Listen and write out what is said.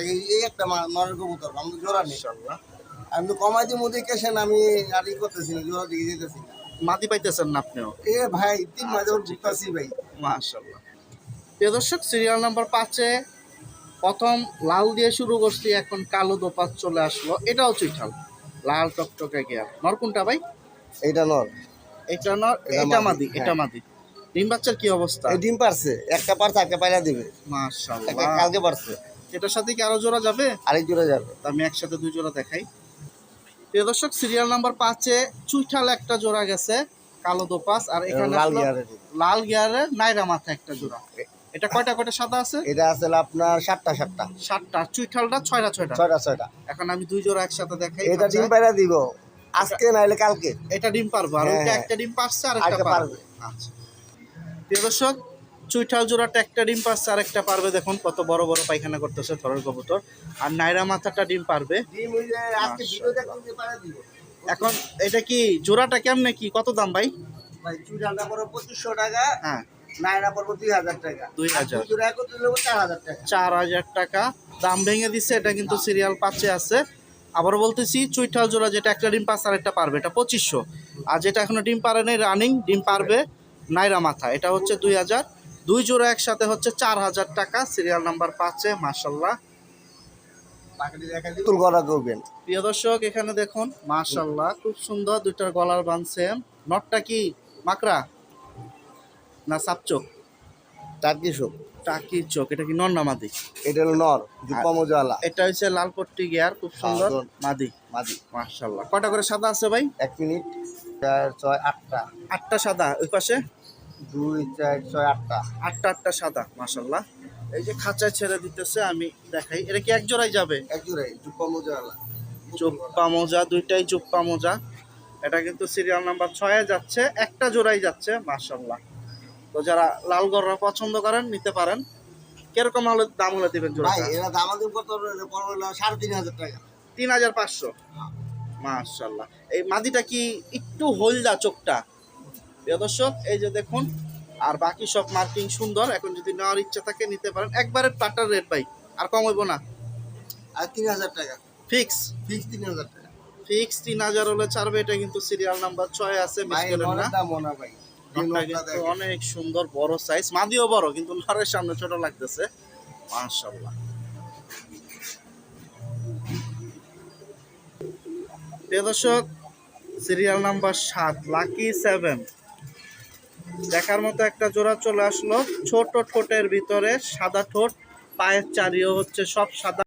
এই একটা নরের কবুতর আমি তো জোড়া নেই মাশাআল্লাহ। আমি তো কমাই দিয়ে মুদি কেসেন আমি আর ই করতেছি না জোড়া দিকে যেতেছি না মাদি পাইতেছেন না আপনিও? এ ভাই 3 মাস আচ্ছা, ওর ঠিক ঘুরতাছি ভাই মাশাআল্লাহ। প্রিয় দর্শক, সিরিয়াল নাম্বার 5-এ প্রথম লাল দিয়ে শুরু করছি, এখন কালো দোপাত চলে আসলো। এটাও চুইঠাল, লাল টকটকে গিয়ার। নর কোনটা ভাই? এইটা নর এটা নর, এটা এটা মাদি, মাদি, এটা হ্যাঁ। মাদি। ডিম বাচ্চার কি অবস্থা? এই ডিম পারছে একটা পারছে একটা পায়রা দিবে একটা মাশাআল্লাহ। কালকে পারছে এটার সাথে কি আরো জোড়া যাবে? আরেক জোড়া যাবে তা আমি একসাথে 2 জোড়া দেখাই। প্রিয় দর্শক, সিরিয়াল নাম্বার 5-এ চুইঠাল একটা জোড়া গেছে, কালো দোপাস। আর এখানে লাল আসলো গিয়ারের লাল গিয়ারে নাইরা মাথা একটা জোড়া। এটা কয়টা কয়টা সাদা আছে? এটা আছে আপনার 7টা 7টা। চুইঠালটা 6টা 6টা। 6টা এখন আমি 2 জোড়া একসাথে দেখাই। এটা আচ্ছা, ডিম পায়রা দিব আজকে নাইলে কালকে এটা ডিম পারবো, আর হ্যাঁ, ওইটা হ্যাঁ। একটা ডিম পারছে আর একটা আরেকটা পারবে। আচ্ছা, প্রিয় দর্শক, চুইঠাল জোড়াটা একটা ডিম পারছে আর একটা পারবে। দেখুন কত বড় বড় পায়খানা করতেছে থরের কবুতর। আর নাইরা মাথাটা ডিম পারবে। ডিম ওই যে আজকে ভিডিও দেখতে পায়রা দিব এখন এটা কি জোড়াটা কেমনে, কি কত দাম ভাই? ভাই চুড়ালটা পড়ো 2500 টাকা হ্যাঁ, নাইরা পড়বো 2000 টাকা 2000। জোড়া একত্রে নেবো 4000 টাকা 4000 টাকা দাম ভেঙে দিচ্ছে। এটা কিন্তু সিরিয়াল 5-এ আছে। আবারও বলতেছি, চুইঠাল জোড়া যেটা একটা ডিম পারছে আর একটা পারবে, এটা 2500। আর যেটা এখনো ডিম পারে নাই, রানিং ডিম পারবে, নাইরা মাথা, এটা হচ্ছে 2000। 2 জোড়া একসাথে হচ্ছে 4000 টাকা। সিরিয়াল নাম্বার 5-এ। মাশাআল্লাহ। বাকিটা দেখা দিই তুল করা করবেন প্রিয় দর্শক, এখানে দেখুন মাশাআল্লাহ, খুব সুন্দর দুইটার গলার বান সেম। নটটা কি মাকড়া না সাপচোক? টার্কি শো টাকির চোখ। এটা কি নর না মাদি? এটা হলো নর জুপ্পা মজালা এটা হচ্ছে লাল পট্টি গিয়ার, খুব সুন্দর। হ্যাঁ, মাদি। মাদি মাশাআল্লাহ। কয়টা করে সাদা আছে ভাই? 1 মিনিট 4 6 8টা 8টা সাদা। ওই পাশে 2 4 6 8টা 8টা সাদা। মাশাআল্লাহ। এই যে খাঁচায় ছেড়ে দিতেছে, আমি দেখাই। এটা কি এক জোড়াই যাবে? এক জোড়াই জুপ্পা মজালা চোপ্পা মোজা, দুইটাই চোপ্পা মোজা। এটা কিন্তু সিরিয়াল নাম্বার 6-এ যাচ্ছে, একটা জোড়াই যাচ্ছে। মাশাআল্লাহ। তো যারা লাল গররা পছন্দ করেন নিতে পারেন। কিরকম হলে দাম হলে দিবেন ভাই জোড়াটা? এরা দামাদের কত পড়লো 3500 টাকা 3500। মাশাআল্লাহ। এই মাদিটা কি একটু হলদা চোখটা? প্রিয় দর্শক, এই যে দেখুন। আর বাকি সব মার্কিং সুন্দর। এখন যদি নেওয়ার ইচ্ছা থাকে নিতে পারেন। একবারে টাটার রেট ভাই, আর কম হইব না? আর 3000 টাকা ফিক্স। ফিক্স 3000 টাকা ফিক্স 3000 হলে ছাড়বে। এটা কিন্তু সিরিয়াল নাম্বার 6 আছে, মিস ভাই করেন না। নরের দাম না ভাই নটটা কিন্তু অনেক সুন্দর, বড় সাইজ। মাদিও বড়, কিন্তু নরের সামনে ছোট লাগতেছে। মাশাআল্লাহ। প্রিয় দর্শক, সিরিয়াল নাম্বার 7 লাকি 7 দেখার মতো একটা জোড়া চলে আসলো। ছোট ঠোঁটের ভিতরে সাদা ঠোঁট, পায়ের চারিও হচ্ছে সব সাদা।